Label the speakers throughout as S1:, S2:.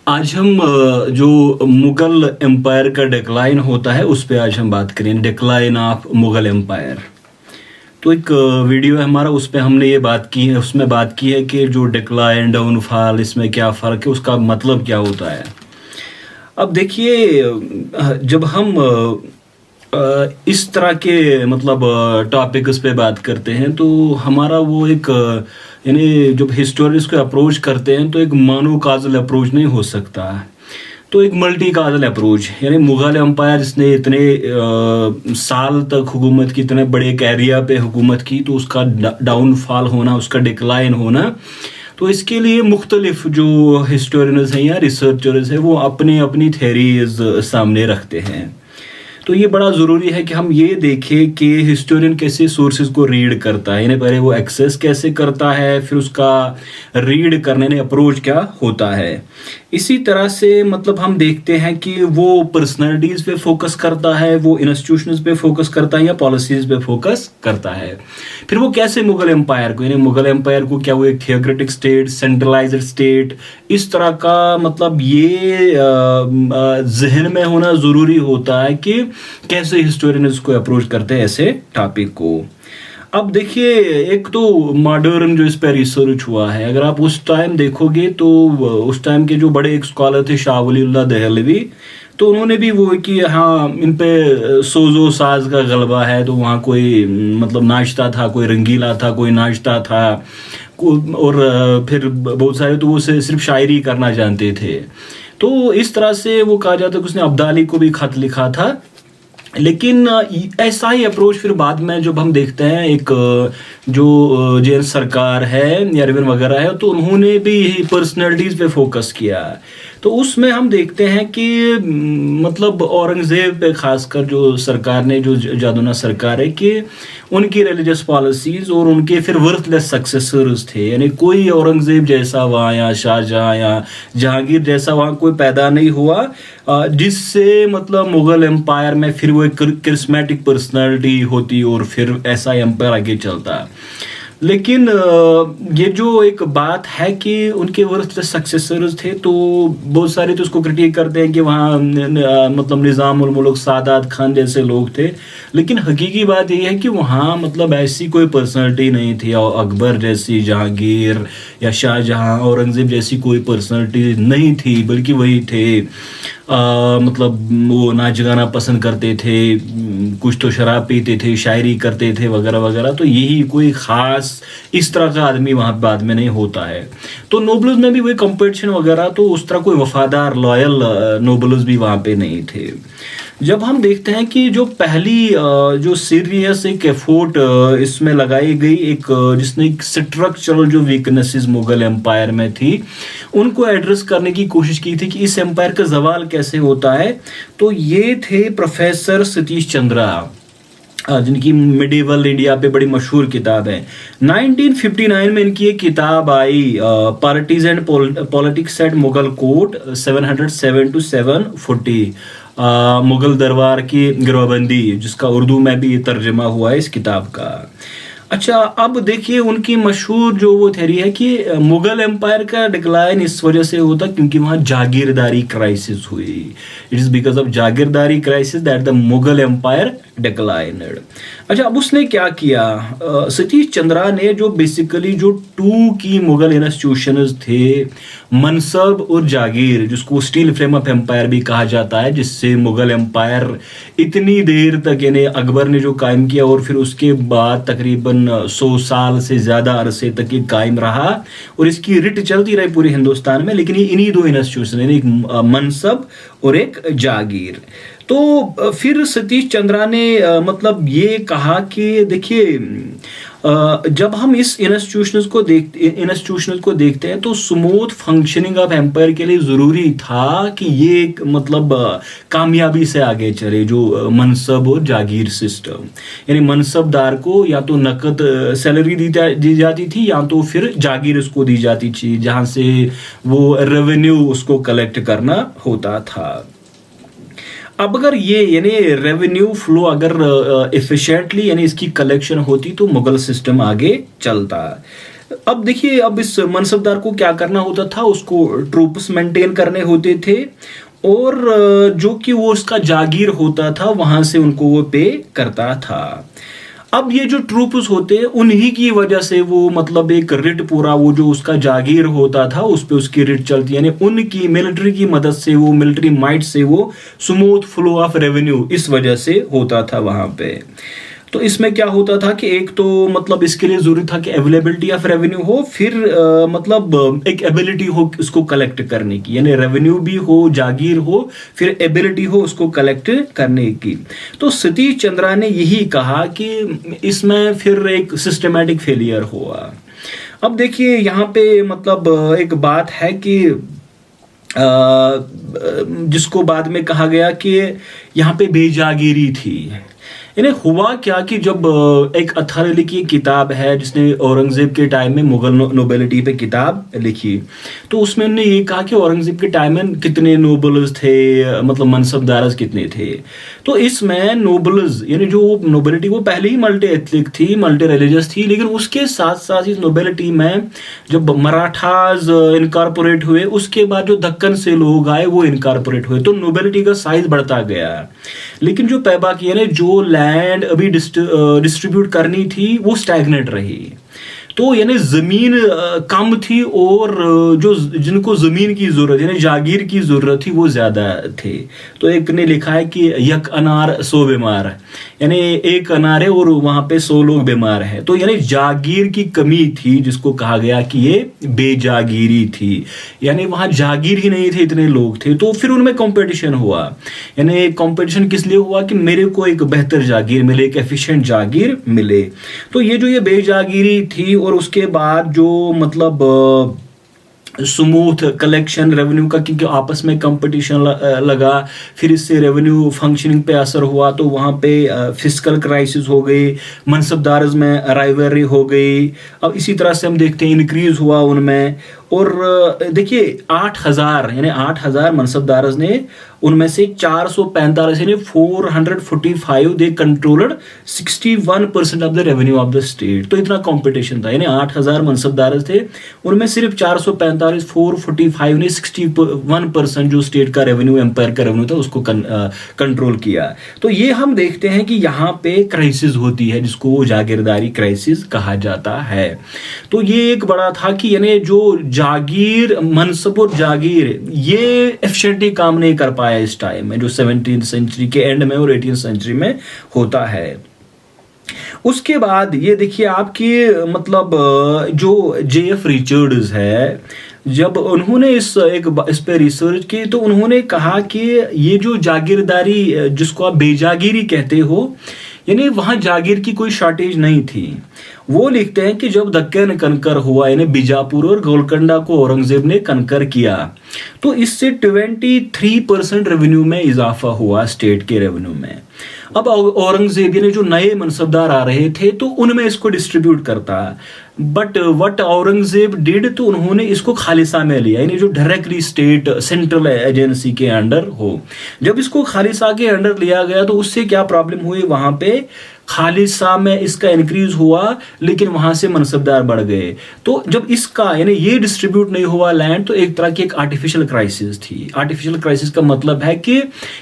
S1: आज हम जो मुगल एम्पायर का डिक्लाइन होता है उस पे आज हम बात करें, डिक्लाइन ऑफ मुगल एम्पायर। तो एक वीडियो है हमारा, उस पे हमने ये बात की है, उसमें बात की है कि जो डिक्लाइन डाउनफॉल इसमें क्या फ़र्क है, उसका मतलब क्या होता है। अब देखिए, जब हम इस तरह के मतलब टॉपिक्स पे बात करते हैं तो हमारा वो एक यानी जब हिस्टोरियंस को अप्रोच करते हैं तो एक मानो काजल अप्रोच नहीं हो सकता है, तो एक मल्टी काजल अप्रोच, यानी मुगल एम्पायर जिसने इतने साल तक हुकूमत की, इतने बड़े एक एरिया पे हुकूमत की, तो उसका डाउनफॉल होना, उसका डिक्लाइन होना, तो इसके लिए मुख्तलिफ जो हिस्टोरियंस हैं या रिसर्चर्स हैं वो अपनी अपनी थेरीज सामने रखते हैं। तो ये बड़ा ज़रूरी है कि हम ये देखें कि हिस्टोरियन कैसे सोर्सेज को रीड करता है, यानी पहले वो एक्सेस कैसे करता है, फिर उसका रीड करने में अप्रोच क्या होता है। इसी तरह से मतलब हम देखते हैं कि वो पर्सनालिटीज़ पे फोकस करता है, वो इंस्टीट्यूशंस पे फोकस करता है या पॉलिसीज़ पे फोकस करता है। फिर वो कैसे मुगल एम्पायर को, यानी मुगल एम्पायर को क्या वो एक थियोक्रेटिक स्टेट, सेंट्रलाइज्ड स्टेट, इस तरह का मतलब ये जहन में होना ज़रूरी होता है कि कैसे हिस्टोरियन इसको अप्रोच करते हैं ऐसे टॉपिक को। अब देखिए, एक तो मॉडर्न जो इस पर रिसर्च हुआ है, अगर आप उस टाइम देखोगे तो उस टाइम के जो बड़े एक स्कॉलर थे शाह वलीउल्लाह दहलवी, तो उन्होंने भी वो कि हाँ इन पे सोजो साज का गलबा है, तो वहाँ कोई मतलब नाश्ता था, कोई रंगीला था, कोई नाश्ता था, और फिर बहुत सारे तो वो सिर्फ शायरी करना जानते थे। तो इस तरह से वो कहा जाता है कि उसने अब्दाली को भी खत लिखा था। लेकिन ऐसा ही अप्रोच फिर बाद में जब हम देखते हैं एक जो जेल सरकार है या रिवन वगैरह है, तो उन्होंने भी यही पर्सनैलिटीज़ पे फोकस किया। तो उसमें हम देखते हैं कि मतलब औरंगज़ेब पे खासकर जो सरकार ने, जो जादूना सरकार है, कि उनकी रिलीजियस पॉलिसीज़ और उनके फिर वर्थलेस सक्सेसर्स थे, यानी कोई औरंगज़ेब जैसा वहाँ या शाहजहाँ या जहांगीर जैसा वहाँ कोई पैदा नहीं हुआ जिससे मतलब मुग़ल एम्पायर में फिर वो एक करिस्मेटिक पर्सनालिटी होती और फिर ऐसा एम्पायर आगे चलता। लेकिन ये जो एक बात है कि उनके वर्थलेस सक्सेसर्स थे, तो बहुत सारे तो उसको क्रिटिक करते हैं कि वहाँ मतलब निज़ामुल मुल्क सादात खान जैसे लोग थे, लेकिन हकीकी बात ये है कि वहाँ मतलब ऐसी कोई पर्सनालिटी नहीं थी, और अकबर जैसी, जहांगीर या शाहजहाँ, औरंगज़ेब जैसी कोई पर्सनालिटी नहीं थी, बल्कि वही थे मतलब वो नाच गाना पसंद करते थे, कुछ तो शराब पीते थे, शायरी करते थे वगैरह वगैरह। तो यही कोई ख़ास इस तरह का आदमी वहाँ बाद में नहीं होता है। तो नोबल्स में भी वही कंपटीशन वगैरह, तो उस तरह कोई वफादार लॉयल नोबल्स भी वहाँ पे नहीं थे। जब हम देखते हैं कि जो पहली जो सीरियस एक एफोर्ट इसमें लगाई गई, एक जिसने एक स्ट्रक्चरल जो वीकनेसेस मुगल एम्पायर में थी उनको एड्रेस करने की कोशिश की थी कि इस एम्पायर का जवाल कैसे होता है, तो ये थे प्रोफेसर सतीश चंद्रा, जिनकी मिडिवल इंडिया पे बड़ी मशहूर किताब है। 1959 में इनकी एक किताब आई, parties and politics at Mughal court 707 to 740, Mughal दरबार की गिरवाबंदी, जिसका उर्दू में भी तर्जमा हुआ है इस किताब का। अच्छा, अब देखिए उनकी मशहूर जो वो थ्योरी है कि मुगल एम्पायर का डिक्लाइन इस वजह से होता क्योंकि वहाँ जागीरदारी क्राइसिस हुई। It is because of jagirdari crisis that the Mughal empire declined. अच्छा, अब उसने क्या किया, सतीश चंद्रा ने जो बेसिकली जो टू की मुगल इंस्टीट्यूशंस थे, मनसब और जागीर, जिसको स्टील फ्रेम ऑफ एम्पायर भी कहा जाता है, जिससे मुगल एम्पायर इतनी देर तक, यानी अकबर ने जो कायम किया और फिर उसके बाद तकरीबन 100 साल से ज़्यादा अरसे तक ये कायम रहा और इसकी रिट चलती रही पूरे हिंदुस्तान में, लेकिन ये इन्हीं दो इंस्टीट्यूशन, यानी एक मनसब और एक जागीर। तो फिर सतीश चंद्रा ने मतलब ये कहा कि देखिए, जब हम इस इंस्टीट्यूशंस को देखते हैं तो स्मूथ फंक्शनिंग ऑफ एम्पायर के लिए ज़रूरी था कि ये एक मतलब कामयाबी से आगे चले जो मनसब और जागीर सिस्टम, यानी मनसबदार को या तो नकद सैलरी दी जाती थी या तो फिर जागीर उसको दी जाती थी, जहाँ से वो रेवेन्यू उसको कलेक्ट करना होता था। अब अगर ये यानी रेवेन्यू फ्लो अगर एफिशिएंटली यानी इसकी कलेक्शन होती तो मुगल सिस्टम आगे चलता। अब देखिए, अब इस मनसबदार को क्या करना होता था, उसको ट्रूप्स मेंटेन करने होते थे, और जो कि वो उसका जागीर होता था वहां से उनको वो पे करता था। अब ये जो ट्रूप्स होते हैं उन्हीं की वजह से वो मतलब एक रिट पूरा वो जो उसका जागीर होता था उस पे उसकी रिट चलती, यानी उनकी मिलिट्री की मदद से, वो मिलिट्री माइट से वो स्मूथ फ्लो ऑफ रेवेन्यू इस वजह से होता था वहां पे। तो इसमें क्या होता था कि एक तो मतलब इसके लिए जरूरी था कि अवेलेबिलिटी ऑफ रेवेन्यू हो, फिर मतलब एक एबिलिटी हो उसको कलेक्ट करने की, यानी रेवेन्यू भी हो, जागीर हो, फिर एबिलिटी हो उसको कलेक्ट करने की। तो सतीश चंद्रा ने यही कहा कि इसमें फिर एक सिस्टमैटिक फेलियर हुआ। अब देखिए यहाँ पे मतलब एक बात है कि जिसको बाद में कहा गया कि यहाँ पे बेजागीरी थी। इन्हें हुआ क्या कि जब एक अथर अली की किताब है जिसने औरंगजेब के टाइम में मुगल नोबेलिटी पे किताब लिखी, तो उसमें उन्होंने ये कहा कि औरंगजेब के टाइम में कितने नोबल्स थे, मतलब मनसबदारस कितने थे। तो इसमें नोबल्स यानी जो नोबेलिटी वो पहले ही मल्टी एथनिक थी, मल्टी रिलीजियस थी, लेकिन उसके साथ साथ इस नोबेलिटी में जब मराठाज इनकॉर्पोरेट हुए, उसके बाद जो दक्कन से लोग आए वो इनकॉर्पोरेट हुए, तो नोबेलिटी का साइज बढ़ता गया। लेकिन जो पैबाक यानी जो लैंड अभी डिस्ट्रीब्यूट करनी थी वो स्टैग्नेट रही। तो यानी जमीन कम थी और जो जिनको जमीन की जरूरत यानी जागीर की जरूरत थी वो ज्यादा थे। तो एक ने लिखा है कि यक अनार 100 बीमार, यानी एक अनार है और वहां पे 100 लोग बीमार है। तो यानी जागीर की कमी थी, जिसको कहा गया कि ये बेजागीरी थी, यानी वहां जागीर ही नहीं थे, इतने लोग थे। तो फिर उनमें कंपटीशन हुआ, यानी कंपटीशन किस लिए हुआ कि मेरे को एक बेहतर जागीर मिले, एक एफिशिएंट जागीर मिले। तो ये जो ये बेजागीरी थी और उसके बाद जो मतलब स्मूथ कलेक्शन रेवेन्यू का, क्योंकि आपस में कंपटीशन लगा, फिर इससे रेवेन्यू फंक्शनिंग पे असर हुआ, तो वहाँ पे फिस्कल क्राइसिस हो गई, मनसबदार्स में राइवलरी हो गई। अब इसी तरह से हम देखते हैं इंक्रीज हुआ उनमें। और देखिए 8,000 यानी 8,000 मनसबदार्स ने, उनमें से 445 यानी 445 they controlled 61% of the revenue of the state. तो इतना कंपटीशन था, यानी 8,000 मनसबदार्स थे, उनमें सिर्फ 445 445 ने 61% जो स्टेट का रेवेन्यू, एम्पायर का रेवेन्यू था उसको कंट्रोल किया। तो ये हम देखते हैं कि यहाँ पे क्राइसिस होती है जिसको जागीरदारी क्राइसिस कहा जाता है। तो ये एक बड़ा था कि यानी जो जागीर, मनसब और जागीर ये एफिशिएंटली काम नहीं कर पाया इस टाइम में, जो 17th सेंचुरी के एंड में और 18th सेंचुरी में होता है। उसके बाद ये देखिए आपकी मतलब जो JF रिचर्ड्स है, जब उन्होंने इस पे रिसर्च की तो उन्होंने कहा कि ये जो जागीरदारी जिसको आप बेजागीरी कहते हो, यानी वहां जागीर की कोई शॉर्टेज नहीं थी। वो लिखते हैं कि जब दक्कन कनकर हुआ, यानी बीजापुर और गोलकोंडा को औरंगजेब ने कनकर किया, तो इससे 23% रेवेन्यू में इजाफा हुआ स्टेट के रेवेन्यू में। अब औरंगजेब यानी जो नए मनसबदार आ रहे थे तो उनमें इसको डिस्ट्रीब्यूट करता, बट व्हाट औरंगजेब डिड, तो उन्होंने इसको खालिसा में लिया, यानी जो डायरेक्टली स्टेट सेंट्रल एजेंसी के अंडर हो। जब इसको खालिसा के अंडर लिया गया तो उससे क्या प्रॉब्लम हुई, वहां पे खालिसा में इसका इंक्रीज हुआ लेकिन वहां से मनसबदार बढ़ गए। तो जब इसका यानी ये डिस्ट्रीब्यूट नहीं हुआ लैंड, तो एक तरह की एक आर्टिफिशियल क्राइसिस थी। आर्टिफिशियल क्राइसिस का मतलब है कि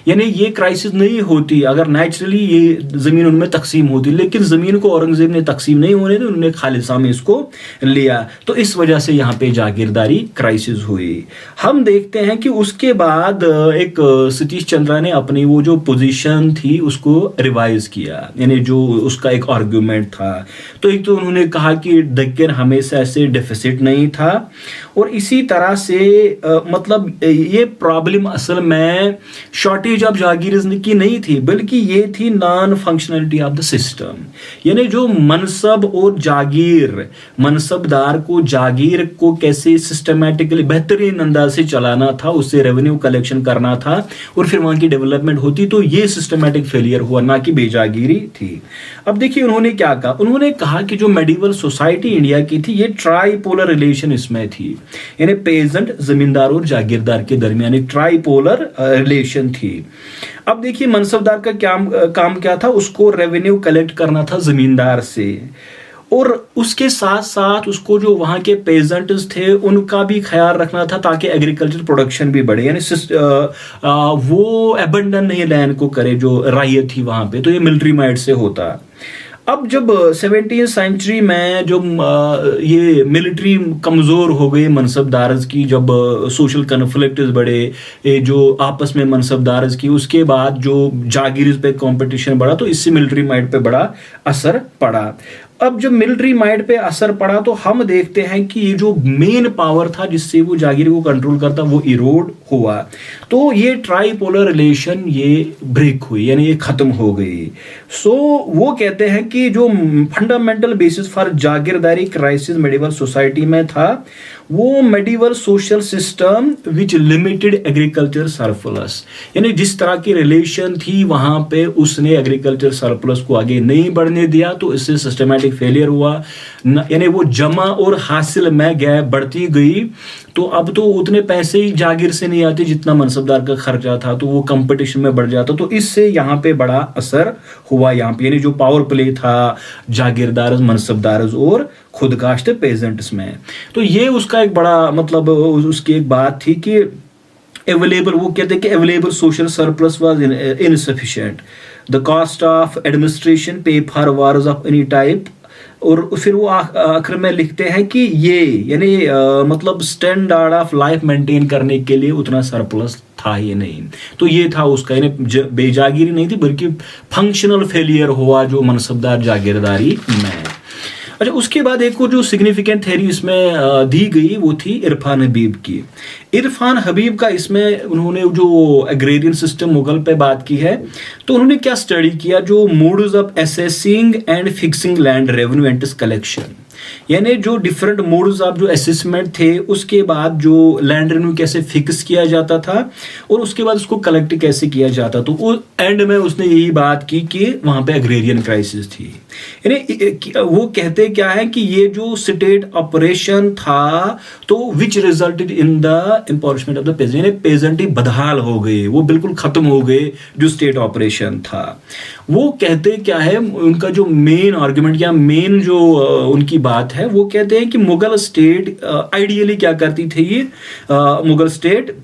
S1: यानी ये क्राइसिस नहीं होती अगर नेचुरली ये जमीन उनमें तकसीम होती, लेकिन जमीन को औरंगजेब ने तकसीम नहीं होने दी, उन्होंने खालिसा में इसको लिया, तो इस वजह से यहाँ पे जागीरदारी क्राइसिस हुई। हम देखते हैं कि उसके बाद एक सतीश चंद्रा ने अपनी वो जो पोजीशन थी उसको रिवाइज किया, यानी जो उसका एक आर्गुमेंट था। तो एक तो उन्होंने कहा कि दक्कन हमेशा ऐसे डेफिसिट नहीं था, और इसी तरह से मतलब ये प्रॉब्लम असल में शॉर्टेज ऑफ जागीर्स की नहीं थी, बल्कि ये थी non functionality of the system. यानी जो मनसब और जागीर, मनसबदार को जागीर को कैसे सिस्टमैटिकली बेहतरीन अंदाज से चलाना था, उससे रेवेन्यू कलेक्शन करना था और फिर वहां की डेवलपमेंट होती, तो ये सिस्टमैटिक फेलियर हुआ, ना कि बेजागीरी थी। अब देखिए उन्होंने क्या कहा, उन्होंने कहा कि जो मेडिवल सोसाइटी इंडिया की थी ये ट्राइपोलर रिलेशन इसमें थी, यानी पेजेंट जमींदार और जागीरदार के दरमियान एक ट्राइपोलर रिलेशन थी। अब देखिए मनसबदार का काम क्या था, उसको रेवेन्यू कलेक्ट करना था जमींदार से, और उसके साथ साथ उसको जो वहाँ के पेजेंट्स थे उनका भी ख्याल रखना था ताकि एग्रीकल्चर प्रोडक्शन भी बढ़े, यानी वो अबंडन नहीं लैंड को करे जो राय थी वहाँ पे, तो ये मिलिट्री माइट से होता। अब जब 17वीं सेंचुरी में जो ये मिलिट्री कमज़ोर हो गई मनसबदारज की, जब सोशल कन्फ्लिक्ट्स बढ़े, ये जो आपस में मनसबदारज की, उसके बाद जो जागीर पे कंपटीशन बढ़ा, तो इससे मिलिट्री माइट पे बड़ा असर पड़ा। अब जब मिलिट्री माइट पे असर पड़ा तो हम देखते हैं कि ये जो मेन पावर था जिससे वो जागीर को कंट्रोल करता वो इरोड हुआ, तो ये ट्राइपोलर रिलेशन ये ब्रेक हुई, यानी ये खत्म हो गई। सो वो कहते हैं कि जो fundamental basis for jagirdari crisis medieval society में था वो medieval social system which limited agriculture surplus, यानी जिस तरह की रिलेशन थी वहां पे उसने एग्रीकल्चर सरप्लस को आगे नहीं बढ़ने दिया, तो इससे सिस्टमैटिक फेलियर हुआ, यानी वो जमा और हासिल में गैप बढ़ती गई। तो अब तो उतने पैसे ही जागीर से नहीं आते जितना मनसबदार का खर्चा था, तो वो कंपटीशन में बढ़ जाता, तो इससे यहाँ पे बड़ा असर हुआ यहाँ पे, यानी जो पावर प्ले था जागीरदार मनसबदार और खुद काश्त पेजेंट्स में। तो ये उसका एक बड़ा मतलब उसकी एक बात थी कि अवेलेबल, वो कहते हैं कि available social surplus was insufficient, the cost of administration pay for wars of any type, और फिर वो आखिर में लिखते हैं कि ये यानी मतलब स्टैंडर्ड ऑफ लाइफ मेंटेन करने के लिए उतना सरप्लस था ही नहीं। तो ये था उसका, यानी बेजागीरी नहीं थी बल्कि फंक्शनल फेलियर हुआ जो मनसबदार जागीरदारी में। अच्छा, उसके बाद एक और जो सिग्निफिकेंट थ्योरी इसमें दी गई वो थी इरफान हबीब की। इरफान हबीब का इसमें उन्होंने जो एग्रेरियन सिस्टम मुगल पे बात की है, तो उन्होंने क्या स्टडी किया, जो modes of assessing and fixing land revenue and collection, यानी जो डिफरेंट मोड्स ऑफ जो असेसमेंट थे, उसके बाद जो लैंड रेवेन्यू कैसे फिक्स किया जाता था और उसके बाद उसको कलेक्ट कैसे किया जाता, तो वो एंड में उसने यही बात की कि वहां पे एग्रेरियन क्राइसिस थी। यानी वो कहते क्या है कि ये जो स्टेट ऑपरेशन था तो which resulted in the empowerment of the peasant, यानी पेजेंट ही बदहाल हो गए, वो बिल्कुल खत्म हो गए जो स्टेट ऑपरेशन था। वो कहते क्या है, उनका जो मेन आर्गुमेंट या मेन जो उनकी बात है, वो कहते हैं कि मुगल स्टेट आइडियली क्या करती थी, ये मुगल स्टेट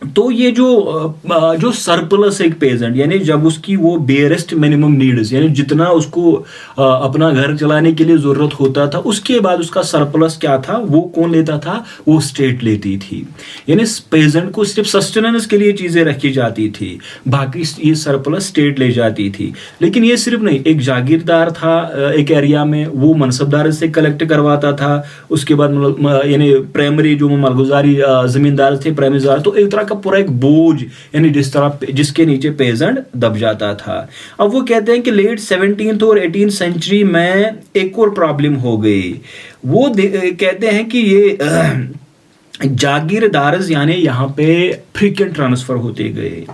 S1: तो ये जो सरप्लस एक पेजेंट, यानी जब उसकी वो बेयरेस्ट मिनिमम नीड्स, यानी जितना उसको अपना घर चलाने के लिए जरूरत होता था, उसके बाद उसका सरप्लस क्या था, वो कौन लेता था, वो स्टेट लेती थी। यानी पेजेंट को सिर्फ सस्टेनेंस के लिए चीजें रखी जाती थी, बाकी ये सरप्लस स्टेट ले जाती थी। लेकिन ये सिर्फ नहीं, एक जागीरदार था एक एरिया में, वो मनसबदार से कलेक्ट करवाता था, उसके बाद यानी प्राइमरी जो मालगुजारी जमींदार थे प्राइमरीदार, तो एक तरह का पूरा एक बोझ, यानी जिसके नीचे पेजेंट दब जाता था। अब वो कहते हैं कि लेट 17th और 18th सेंचुरी में एक और प्रॉब्लम हो गई। वो कहते हैं कि ये जागीरदार्स यानी यहाँ पे फ्रीक्वेंट ट्रांसफर होते गए,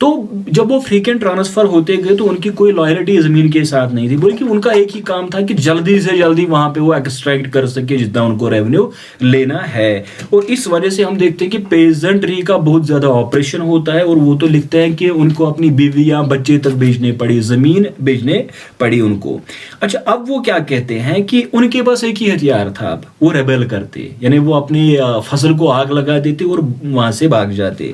S1: तो जब वो फ्रीक्वेंट ट्रांसफर होते गए तो उनकी कोई लॉयल्टी जमीन के साथ नहीं थी, बल्कि उनका एक ही काम था कि जल्दी से जल्दी वहां पे वो एक्सट्रैक्ट कर सके जितना उनको रेवेन्यू लेना है। और इस वजह से हम देखते हैं कि पेजेंट्री का बहुत ज्यादा ऑपरेशन होता है, और वो तो लिखते हैं कि उनको अपनी बीवी या बच्चे तक बेचने पड़ी, जमीन बेचने पड़ी उनको। अच्छा, अब वो क्या कहते हैं कि उनके पास एक ही हथियार था, अब वो रेबेल करते, यानी वो अपनी फसल को आग लगा देते और वहां से भाग जाते।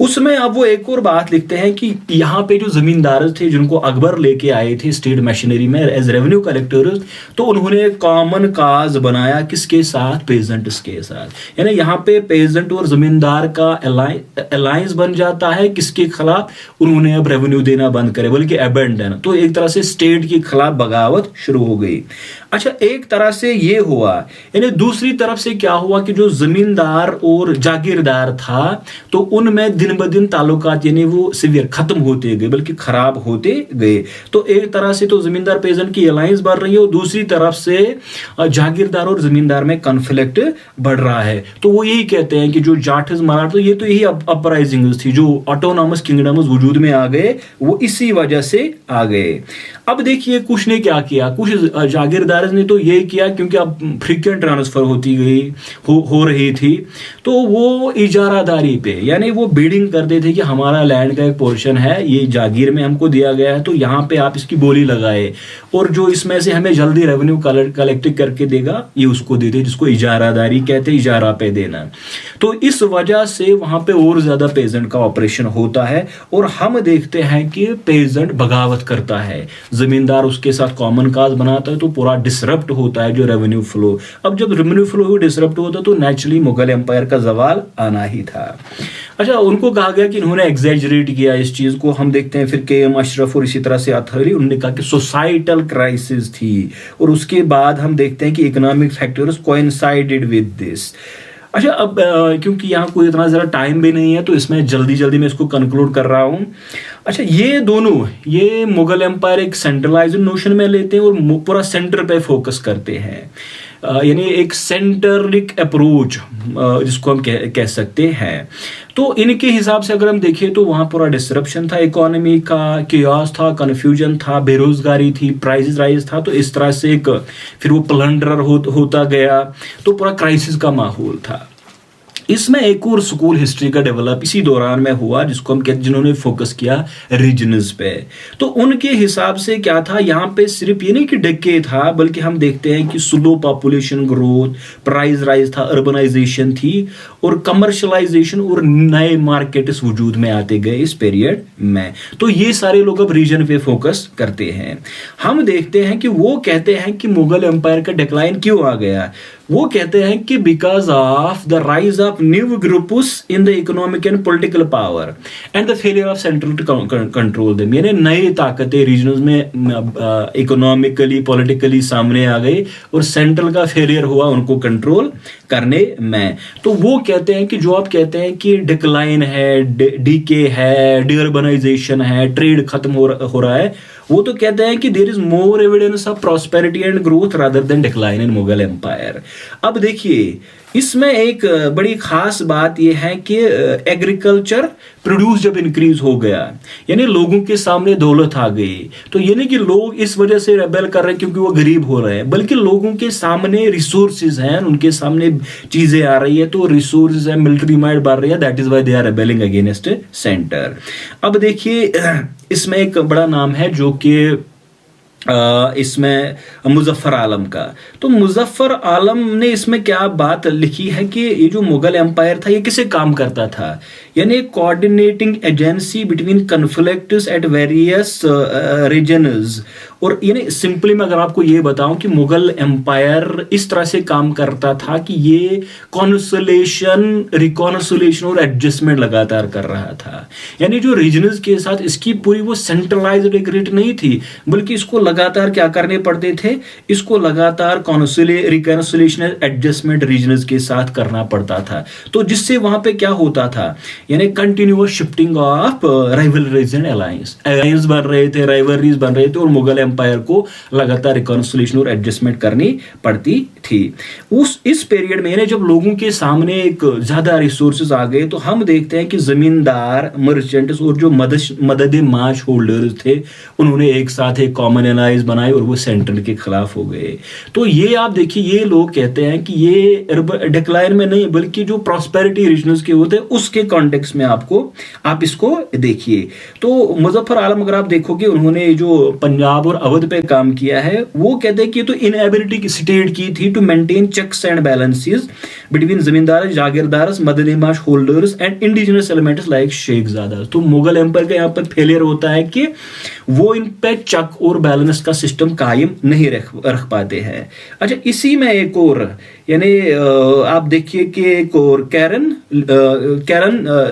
S1: उसमें अब वो एक और बात लिखते हैं कि यहाँ पे जो जमींदार थे जिनको अकबर लेके आए थे स्टेट मशीनरी में एज रेवेन्यू कलेक्टर्स, तो उन्होंने कॉमन काज बनाया किसके साथ, पेजेंट्स के साथ। यानी यहाँ पे पेजेंट और जमींदार का अलायंस बन जाता है, किसके खिलाफ, उन्होंने अब रेवेन्यू देना बंद करे बल्कि अबेंडन, तो एक तरह से स्टेट के खिलाफ बगावत शुरू हो गई। अच्छा, एक तरह से ये हुआ, यानी दूसरी तरफ से क्या हुआ कि जो जमींदार और जागीरदार था तो उनमें दिन ब दिन ताल्लुकात यानी वो सिवियर खत्म होते गए बल्कि खराब होते गए। तो एक तरह से तो जमींदार पेजेंट की अलायंस बढ़ रही है और दूसरी तरफ से जागीरदार और जमींदार में कॉन्फ्लिक्ट बढ़ रहा है। तो वो यही कहते हैं कि जो जाट्स मराठा, तो ये तो यही अपराइजिंग थी, जो ऑटोनॉमस किंगडम्स वजूद में आ गए वो इसी वजह से आ गए। अब देखिए कुछ ने क्या किया, कुछ जागीरदार ने तो ये किया, क्योंकि अब फ्रीक्वेंट ट्रांसफर होती गई हो रही थी, तो वो इजारादारी पे, यानी वो बिडिंग करते थे कि हमारा लैंड का एक पोर्शन है, ये जागीर में हमको दिया गया है, तो यहाँ पे आप इसकी बोली लगाए, और जो इसमें से हमें जल्दी रेवेन्यू कलेक्ट करके देगा ये उसको देते, जिसको इजारादारी कहते, इजारा पे देना। तो इस वजह से वहां पे और ज्यादा पेजेंट का ऑपरेशन होता है, और हम देखते हैं कि पेजेंट बगावत करता है, जमींदार उसके साथ कॉमन काज बनाता है, तो पूरा डिसरप्ट होता है जो रेवेन्यू फ्लो। अब जब रेवेन्यू फ्लो डिसरप्ट होता तो नेचुरली मुगल एम्पायर का जवाल आना ही था। अच्छा, उनको कहा गया कि इन्होंने एग्जैजरेट किया इस चीज को। हम देखते हैं फिर के.एम. अशरफ और इसी तरह से आर्थर अली, उन्होंने कहा कि सोसाइटल क्राइसिस थी, और उसके बाद हम देखते हैं कि economic factors coincided with this. अच्छा, अब क्योंकि यहाँ कोई इतना ज़रा टाइम भी नहीं है, तो इसमें जल्दी मैं इसको कंक्लूड कर रहा हूँ। अच्छा, ये दोनों, ये मुगल एम्पायर एक सेंट्रलाइज्ड नोशन में लेते हैं और पूरा सेंटर पे फोकस करते हैं, यानी एक सेंटरिक अप्रोच जिसको हम कह सकते हैं। तो इनके हिसाब से अगर हम देखें तो वहाँ पूरा डिसरप्शन था, इकोनॉमी का कियास था, कन्फ्यूजन था, बेरोजगारी थी, प्राइस राइज था, तो इस तरह से एक फिर वो प्लंडर होता गया, तो पूरा क्राइसिस का माहौल था। इसमें एक और स्कूल हिस्ट्री का डेवलप इसी दौरान में हुआ, जिसको हम कहते, जिन्होंने फोकस किया रीजन्स पे। तो उनके हिसाब से क्या था, यहाँ पे सिर्फ ये नहीं कि डिके था, बल्कि हम देखते हैं कि slow population growth, price rise था, अर्बनाइजेशन थी, और कमर्शलाइजेशन और नए मार्केट्स वजूद में आते गए इस पीरियड में। तो ये सारे लोग अब रीजन पे फोकस करते हैं। हम देखते हैं कि वो कहते हैं कि मुगल एम्पायर का डिक्लाइन क्यों आ गया। वो कहते हैं कि because of the rise of new groups in the economic and political power and the failure of central to control them, यानी नई ताकतें रीजनल में इकोनॉमिकली पॉलिटिकली सामने आ गई, और सेंट्रल का फेलियर हुआ उनको कंट्रोल करने में। तो वो कहते हैं कि जो आप कहते हैं कि डिक्लाइन है, डीके है, डिअर्बनाइजेशन है, ट्रेड खत्म हो रहा है, वो तो कहते हैं कि there is more evidence of prosperity and growth rather than decline in Mughal empire. अब देखिए, इसमें एक बड़ी खास बात यह है कि एग्रीकल्चर प्रोड्यूस जब इंक्रीज हो गया, यानी लोगों के सामने दौलत आ गई, तो ये नहीं कि लोग इस वजह से रेबेल कर रहे हैं क्योंकि वो गरीब हो रहे हैं, बल्कि लोगों के सामने रिसोर्सेज हैं, उनके सामने चीजें आ रही है, तो रिसोर्सेज है, मिलिट्री माइट बढ़ रही है, that is why they are rebelling against centre. अब देखिए, इसमें एक बड़ा नाम है जो कि इसमें मुजफ्फर आलम का। तो मुजफ्फर आलम ने इसमें क्या बात लिखी है कि ये जो मुगल एम्पायर था ये किसे काम करता था, यानी coordinating agency between conflicts at various regions. और यानी सिंपली मैं अगर आपको ये बताऊं कि मुगल एम्पायर इस तरह से काम करता था कि ये कॉन्सुलेशन, रिकॉन्सुलेशन और एडजस्टमेंट लगातार कर रहा था। यानी जो रीजनल्स के साथ इसकी पूरी वो सेंट्रलाइज्ड एक रेट नहीं थी, बल्कि इसको लगातार क्या करने पड़ते थे, इसको लगातार रिकॉन्सुलेशन एडजस्टमेंट रीजनल्स के साथ करना पड़ता था। तो जिससे वहां पे क्या होता था, यानी continuous shifting of rivalries and alliance बन रहे थे, राइवलरीज बन रहे थे, और मुगल एम्पायर को लगातार रिकॉन्सुलेशन और एडजस्टमेंट करनी पड़ती थी। इस पीरियड में यानी जब लोगों के सामने एक ज्यादा रिसोर्सेज आ गए, तो हम देखते हैं कि जमींदार, मर्चेंट्स और जो मदद मार्च होल्डर्स थे, उन्होंने एक साथ एक कॉमन एलायंस बनाई और वो सेंटर के खिलाफ हो गए। तो ये आप देखिए, ये लोग कहते हैं कि ये डिक्लाइन में नहीं, बल्कि जो प्रॉस्पेरिटी रीजनल्स के होते हैं उसके कॉन्टेक्स्ट में आप इसको देखिए। तो मुजफ्फर आलम अगर आप देखोगे, उन्होंने जो पंजाब और अवध पे काम किया है, वो कहते हैं कि तो इनएबिलिटी की स्टेट की थी to maintain checks and balances between zamindar, jagirdar, मदद holders and indigenous elements like Shaikhzada. तो मुगल एम्पायर का यहाँ पर फेलियर होता है कि वो इन पे चक और बैलेंस का सिस्टम कायम नहीं रख पाते हैं। अच्छा, इसी में एक और, यानी आप देखिए कि एक और कैरन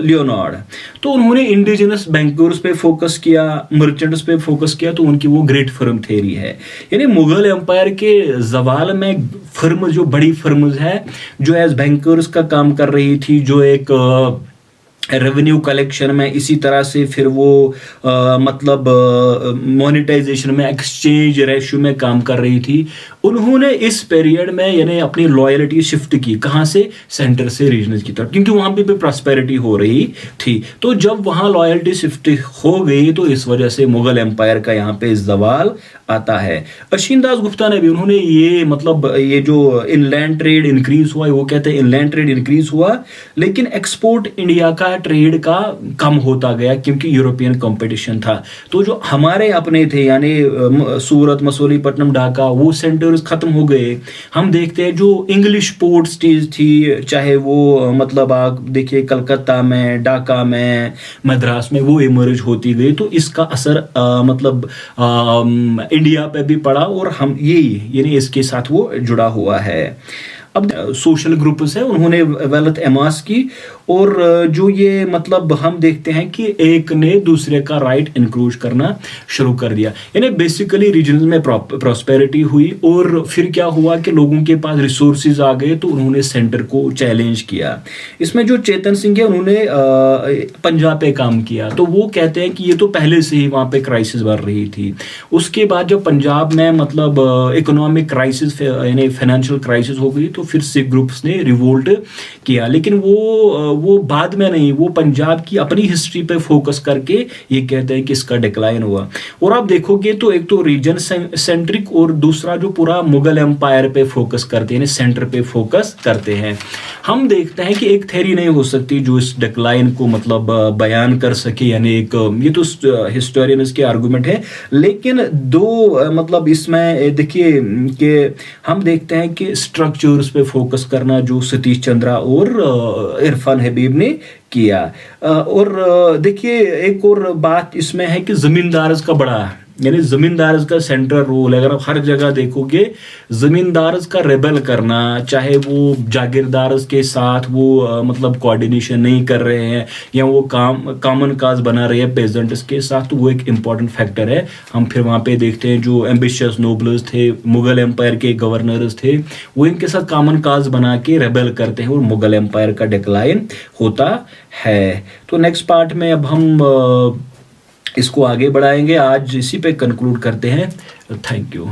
S1: लियोनार्ड, तो उन्होंने इंडिजिनस बैंकर्स पे फोकस किया, मर्चेंट्स पे फोकस किया, तो उनकी वो ग्रेट फर्म थ्योरी है। यानी मुगल एम्पायर के जवाल में फर्म, जो बड़ी फर्म्स है, जो एज बैंकर्स का काम कर रही थी, जो एक रेवेन्यू कलेक्शन में, इसी तरह से फिर वो मतलब मोनेटाइजेशन में, एक्सचेंज रेशियो में काम कर रही थी। उन्होंने इस पीरियड में यानी अपनी लॉयल्टी शिफ्ट की, कहाँ से, सेंटर से रीजन की तरफ, क्योंकि वहाँ पे भी प्रॉस्पेरिटी हो रही थी। तो जब वहाँ लॉयल्टी शिफ्ट हो गई तो इस वजह से मुगल एम्पायर का यहाँ पे ज़वाल आता है। अशीन दास गुप्ता ने भी, उन्होंने ये मतलब ये जो इनलैंड ट्रेड इंक्रीज हुआ, वो कहते हैं इनलैंड ट्रेड इंक्रीज हुआ लेकिन एक्सपोर्ट इंडिया का ट्रेड का कम होता गया क्योंकि यूरोपियन कंपटीशन था। तो जो हमारे अपने थे यानी सूरत, मसूलीपट्टनम, ढाका, वो सेंटर्स खत्म हो गए। हम देखते हैं जो इंग्लिश पोर्ट सिटीज थी, चाहे वो मतलब आप देखिए कलकत्ता में, ढाका में, मद्रास में, वो इमर्ज होती गई। तो इसका असर मतलब इंडिया पे भी पड़ा और हम यही यानी इसके साथ वो जुड़ा हुआ है। अब सोशल ग्रुप्स है, उन्होंने वेल्थ अमास की और जो ये मतलब हम देखते हैं कि एक ने दूसरे का राइट इंक्रोच करना शुरू कर दिया, यानी बेसिकली रीजन में प्रॉस्पेरिटी हुई। और फिर क्या हुआ कि लोगों के पास रिसोर्सेज आ गए तो उन्होंने सेंटर को चैलेंज किया। इसमें जो चेतन सिंह है उन्होंने पंजाब पे काम किया, तो वो कहते हैं कि ये तो पहले से ही वहाँ पे क्राइसिस बढ़ रही थी। उसके बाद जब पंजाब में मतलब इकोनॉमिक क्राइसिस यानी फाइनेंशियल क्राइसिस हो गई तो फिर सिख ग्रुप्स ने रिवोल्ट किया, लेकिन वो बाद में नहीं, वो पंजाब की अपनी हिस्ट्री पे फोकस करके ये कहते हैं कि इसका डिक्लाइन हुआ। और आप देखोगे तो एक तो रीजन सेंट्रिक और दूसरा जो पूरा मुगल एम्पायर पे फोकस करते हैं, सेंटर पे फोकस करते हैं। हम देखते हैं कि एक थ्योरी नहीं हो सकती जो इस डिक्लाइन को मतलब बयान कर सके, यानी एक ये तो हिस्टोरियंस के आर्गुमेंट है, लेकिन दो मतलब इसमें देखिए कि हम देखते हैं कि स्ट्रक्चर्स पे फोकस करना जो सतीश चंद्रा और इरफान हबीब ने किया। और देखिए एक और बात इसमें है कि जमींदार का बड़ा यानी जमींदार का सेंट्रल रोल है। अगर आप हर जगह देखोगे जमींदार का रेबल करना, चाहे वो जागीरदार के साथ वो मतलब कोऑर्डिनेशन नहीं कर रहे हैं या वो कॉमन काज बना रहे हैं पेजेंट्स के साथ, तो वो एक इम्पॉर्टेंट फैक्टर है। हम फिर वहाँ पे देखते हैं जो एम्बिशियस नोबल्स थे, मुगल एम्पायर के गवर्नर्स थे, वो इनके साथ कॉमन काज बना के रेबल करते हैं और मुगल एम्पायर का डिक्लाइन होता है। तो नेक्स्ट पार्ट में अब हम इसको आगे बढ़ाएंगे। आज इसी पे कंक्लूड करते हैं। Thank you.